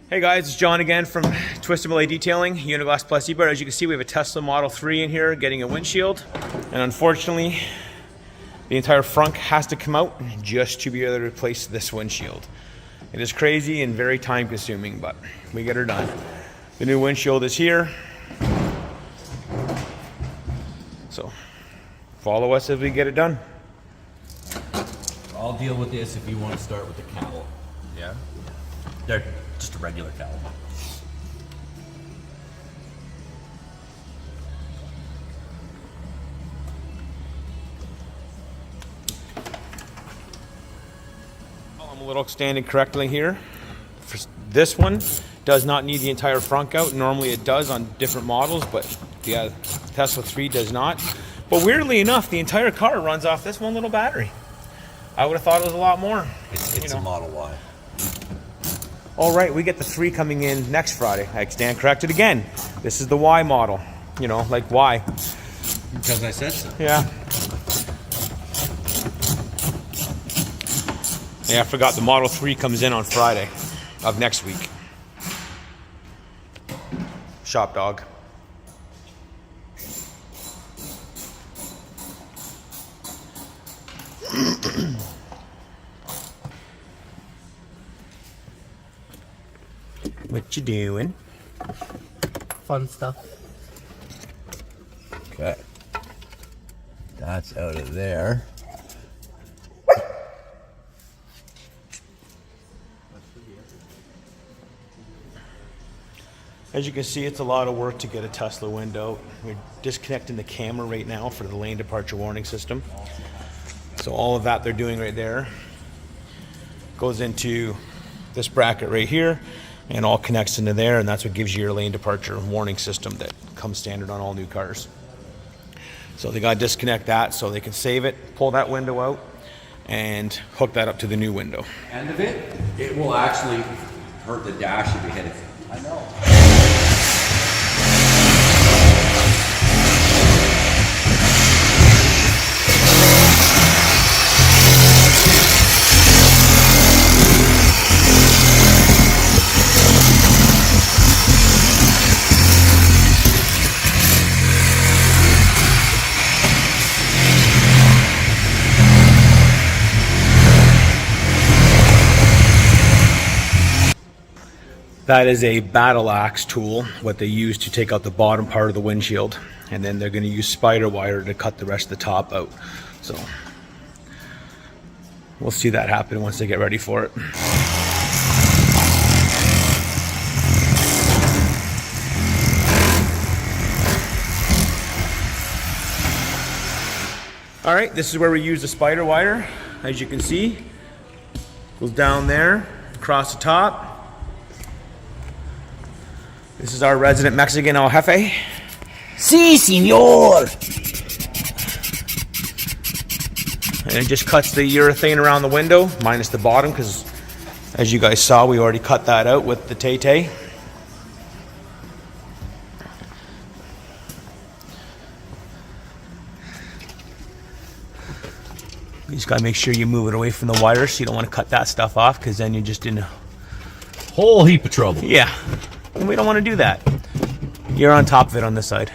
Hey guys, it's John again from Twisted Malay Detailing, Uniglass Plus eBird. As you can see, we have a Tesla Model 3 in here getting a windshield. And unfortunately, the entire front has to come out just to be able to replace this windshield. It is crazy and very time consuming, but we get her done. The new windshield is here. So follow us as we get it done. I'll deal with this if you want to start with the cowl. Yeah? They're just a regular cowl. I'm a little standing correctly here. For this one does not need the entire front out. Normally it does on different models, but the Tesla 3 does not. But weirdly enough, the entire car runs off this one little battery. I would have thought it was a lot more. It's a Model Y. All right, we get the 3 coming in next Friday. I stand corrected again. This is the Y model. You know, like Y. Because I said so. Yeah. Yeah, I forgot the Model 3 comes in on Friday of next week. Shop dog. What you doing? Fun stuff. Okay. That's out of there. As you can see, it's a lot of work to get a Tesla window. We're disconnecting the camera right now for the lane departure warning system. So all of that they're doing right there goes into this bracket right here and all connects into there, and that's what gives you your lane departure warning system that comes standard on all new cars. So they got to disconnect that so they can save it, pull that window out, and hook that up to the new window. End of it, it will actually hurt the dash if you hit it. I know. That is a battle axe tool, what they use to take out the bottom part of the windshield. And then they're going to use spider wire to cut the rest of the top out. So we'll see that happen once they get ready for it. All right, this is where we use the spider wire. As you can see, goes down there, across the top. This is our resident Mexican El Jefe. Si, senor! And it just cuts the urethane around the window, minus the bottom, because as you guys saw, we already cut that out with the Tay-Tay. You just gotta make sure you move it away from the wires, so you don't want to cut that stuff off, because then you're just in a Whole heap of trouble. yeah. And we don't want to do that. You're on top of it on this side.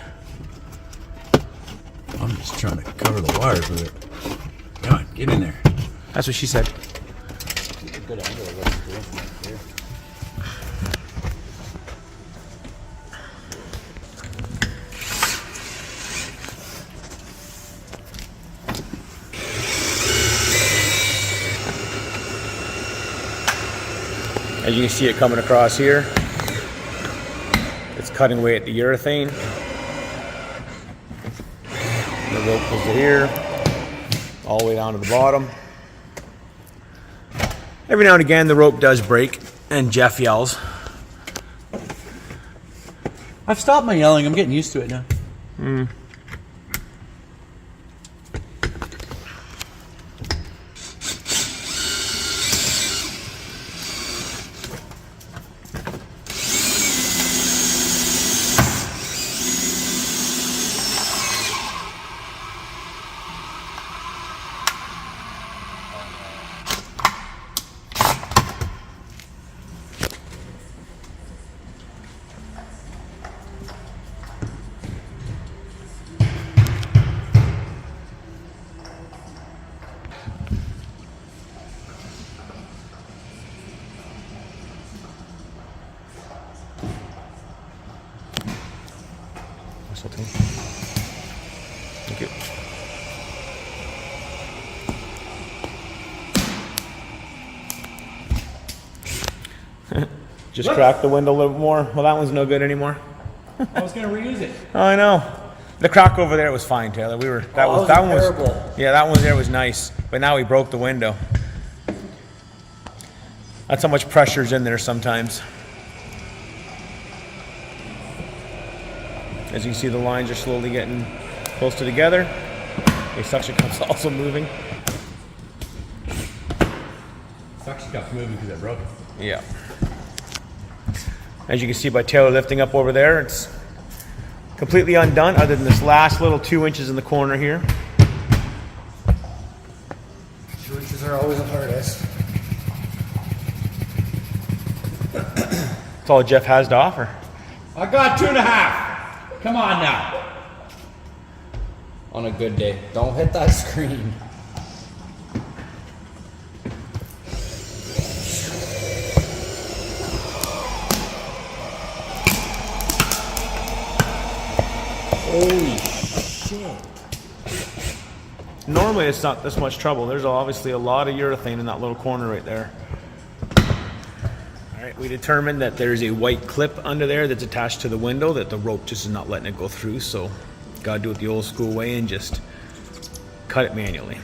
I'm just trying to cover the wires with it. Come on, get in there. That's what she said. As you can see it coming across here. It's cutting away at the urethane. The rope goes to here, all the way down to the bottom. Every now and again the rope does break and Jeff yells. I've stopped my yelling. I'm getting used to it now. So thank you. Just crack the window a little more. Well, that one's no good anymore. I was gonna reuse it. Oh, I know. The crack over there was fine, Taylor. That one was terrible. yeah, that one there was nice. But now we broke the window. That's how much pressure's in there sometimes. As you can see, the lines are slowly getting closer together. The suction cup's also moving. Suction cup's moving because I broke it. Yeah. As you can see by Taylor lifting up over there, it's completely undone other than this last little 2 inches in the corner here. 2 inches are always the hardest. That's all Jeff has to offer. I got 2.5. Come on now. On a good day. Don't hit that screen. Holy shit. Normally it's not this much trouble. There's obviously a lot of urethane in that little corner right there. All right, we determined that there's a white clip under there that's attached to the window that the rope just is not letting it go through, so gotta do it the old school way and just cut it manually.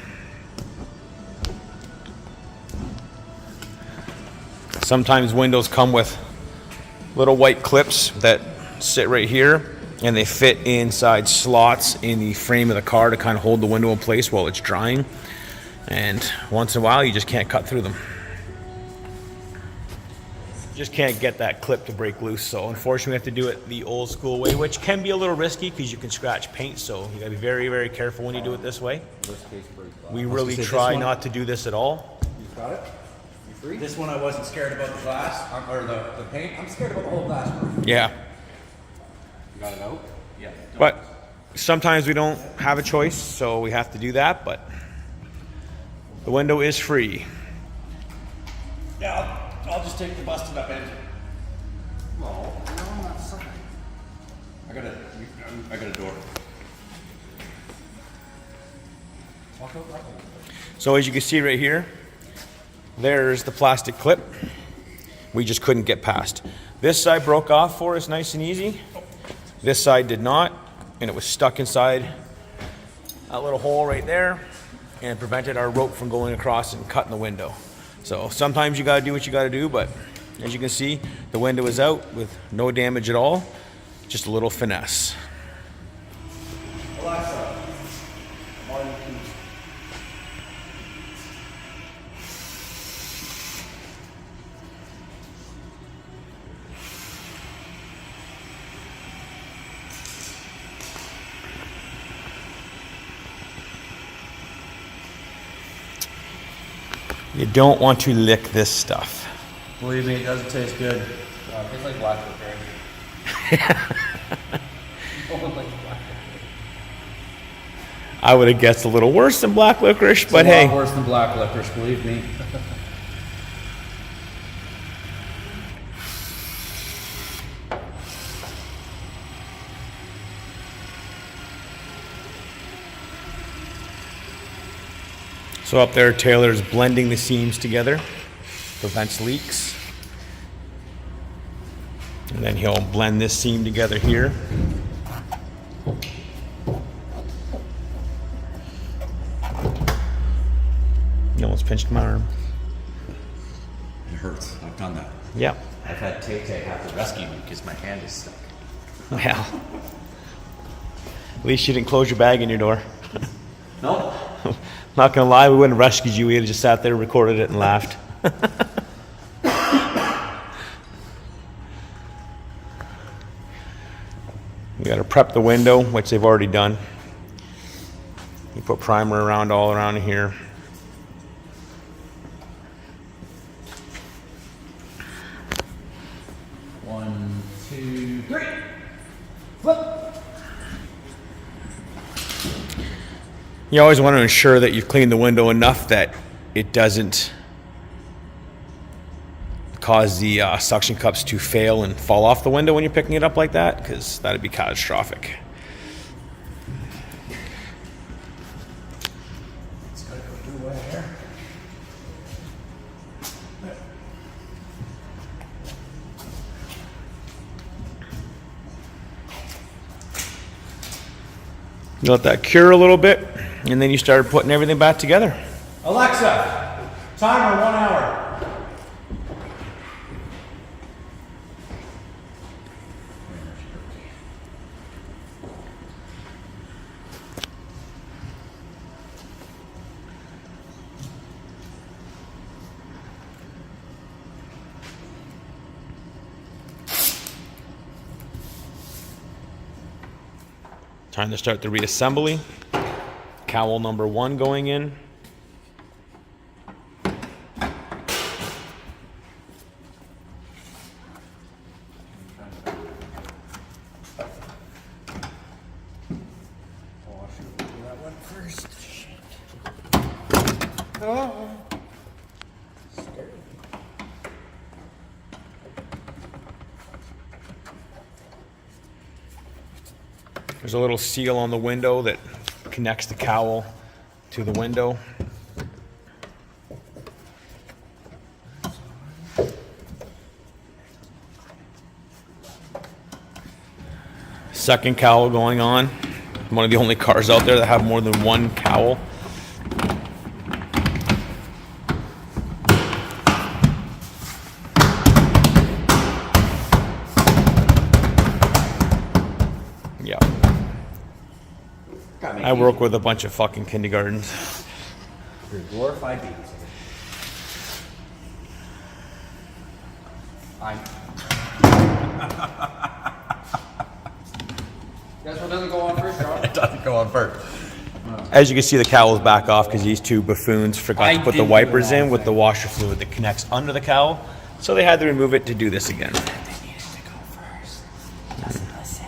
Sometimes windows come with little white clips that sit right here, and they fit inside slots in the frame of the car to kind of hold the window in place while it's drying. And once in a while, you just can't cut through them. Just can't get that clip to break loose. So unfortunately, we have to do it the old school way, which can be a little risky because you can scratch paint. So you gotta be very, very careful when you do it this way. We really try not to do this at all. You got it? You free? This one I wasn't scared about the glass, or the paint. I'm scared about the whole glass. Yeah. You got it out? Yeah. But sometimes we don't have a choice, so we have to do that, but the window is free. Yeah, I'll just take the busted up end. No, on that side. I got a door. Walk out that way. So as you can see right here, there's the plastic clip. We just couldn't get past. This side broke off for us nice and easy. This side did not, and it was stuck inside that little hole right there and prevented our rope from going across and cutting the window. So sometimes you gotta do what you gotta do, but as you can see, the window is out with no damage at all, just a little finesse. You don't want to lick this stuff. Believe me, it doesn't taste good. It tastes like black licorice. I would have guessed a little worse than black licorice, but It's a hey. lot worse than black licorice, believe me. So up there, Taylor's blending the seams together, prevents leaks. And then he'll blend this seam together here. You almost pinched my arm. It hurts. I've done that. Yeah. I've had Tay-Tay have to rescue me because my hand is stuck. Well, at least you didn't close your bag in your door. No. Not gonna lie, we wouldn't have rescued you. We'd have just sat there, recorded it, and laughed. We gotta prep the window, which they've already done. You put primer around all around here. One, two, three. Flip. You always want to ensure that you've cleaned the window enough that it doesn't cause the suction cups to fail and fall off the window when you're picking it up like that, because that'd be catastrophic. You let that cure a little bit, and then you start putting everything back together. Alexa, timer 1 hour. Time to start the reassembly. Cowl number 1 going in. There's a little seal on the window that connects the cowl to the window. Second cowl going on. One of the only cars out there that have more than one cowl. Yeah. I work with a bunch of fucking kindergartens. You're glorified babies. Guess what doesn't go on first, John? It doesn't go on first. As you can see, the cowl's back off because these two buffoons forgot to put the wipers in with the washer fluid that connects under the cowl. So they had to remove it to do this again. They needed to go first. Listen.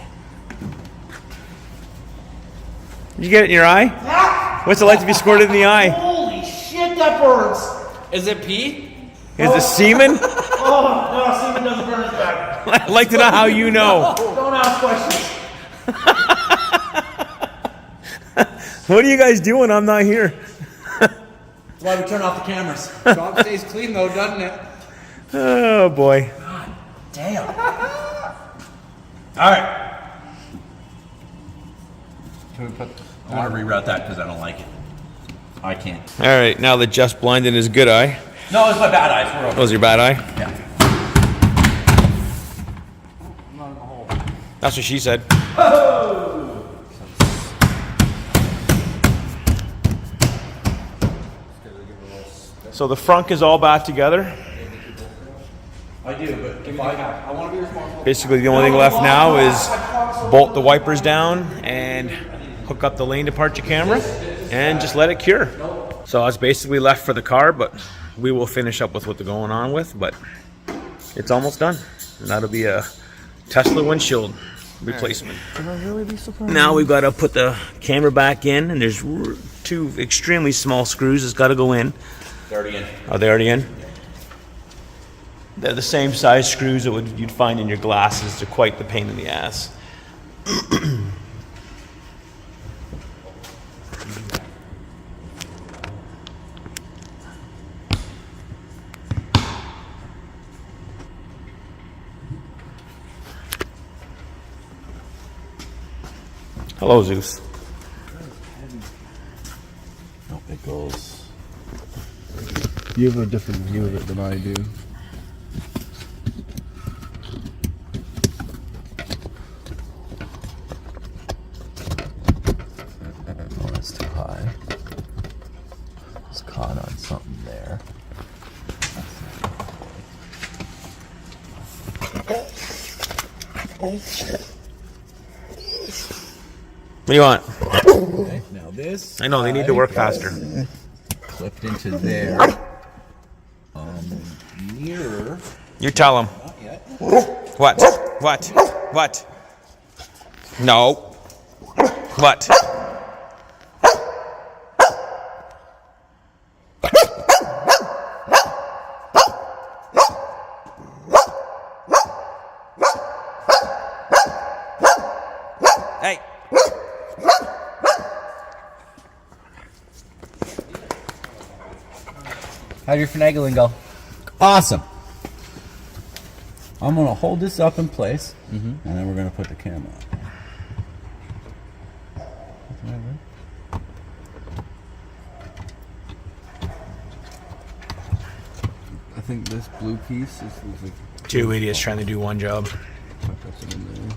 Did you get it in your eye? What's it like to be squirted in the eye? Holy shit, that burns! Is it pee? Is it semen? Oh, no, semen doesn't burn as bad. I'd like to know how you know. Don't ask questions. What are you guys doing? I'm not here. That's why we turn off the cameras. Job stays clean though, doesn't it? Oh boy. Damn. Alright. Can we put... I want to reroute that because I don't like it. I can't. All right, now that just blinded his good eye. No, it's my bad eyes. We're That over. was your bad eye? Yeah. That's what she said. So the frunk is all back together. I do, but if I want to be responsible. Basically, the only thing left now is bolt the wipers down and hook up the lane departure camera and just let it cure. So that's basically left for the car, but we will finish up with what they're going on with, but it's almost done. And that'll be a Tesla windshield replacement. Now we've got to put the camera back in, and there's two extremely small screws that's got to go in. They're already in. Are they already in? They're the same size screws that you'd find in your glasses. They're quite the pain in the ass. Hello, Zeus. Oh, it goes. You have a different view of it than I do. Oh, that's too high. It's caught on something there. What do you want? Okay, now this. I know, they need to work faster. Clipped into there. Nearer. You tell them. Not yet. What? What? What? No. What? Hey. How'd your finagling go? Awesome. I'm gonna hold this up in place, and then we're gonna put the camera on. I think this blue piece is like Two idiots trying to do one job. that's it in there.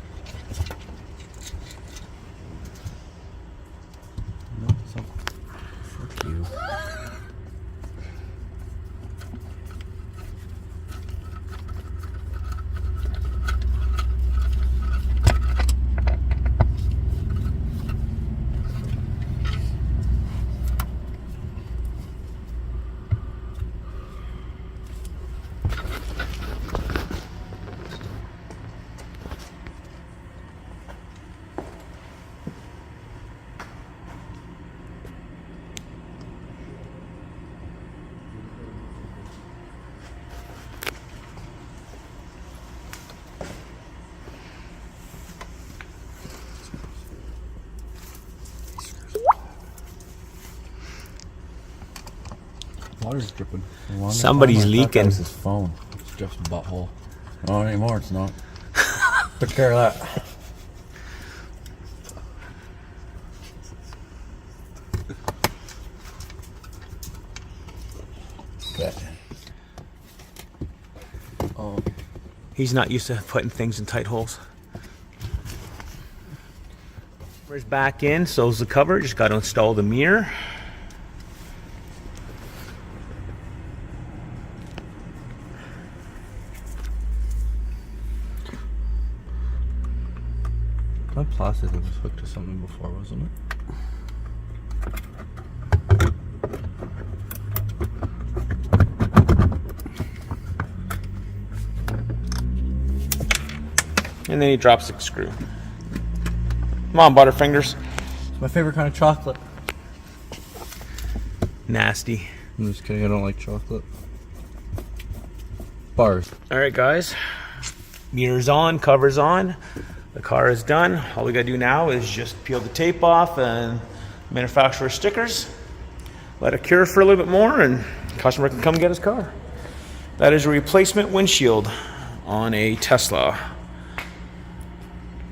Nope, so, fuck you. Water's dripping. The longest Somebody's time I thought leaking. that was his phone. It's Jeff's butthole. Not anymore. It's not. Took care of that. Okay. Oh, He's not used to putting things in tight holes. Where's back in, so's the cover. Just got to install the mirror. That plastic was hooked to something before, wasn't it? And then he drops the screw. Come on, Butterfingers. It's my favorite kind of chocolate. Nasty. I'm just kidding, I don't like chocolate. Bars. All right, guys. Mirror's on, cover's on. The car is done. All we gotta do now is just peel the tape off and manufacturer stickers. Let it cure for a little bit more and the customer can come get his car. That is a replacement windshield on a Tesla.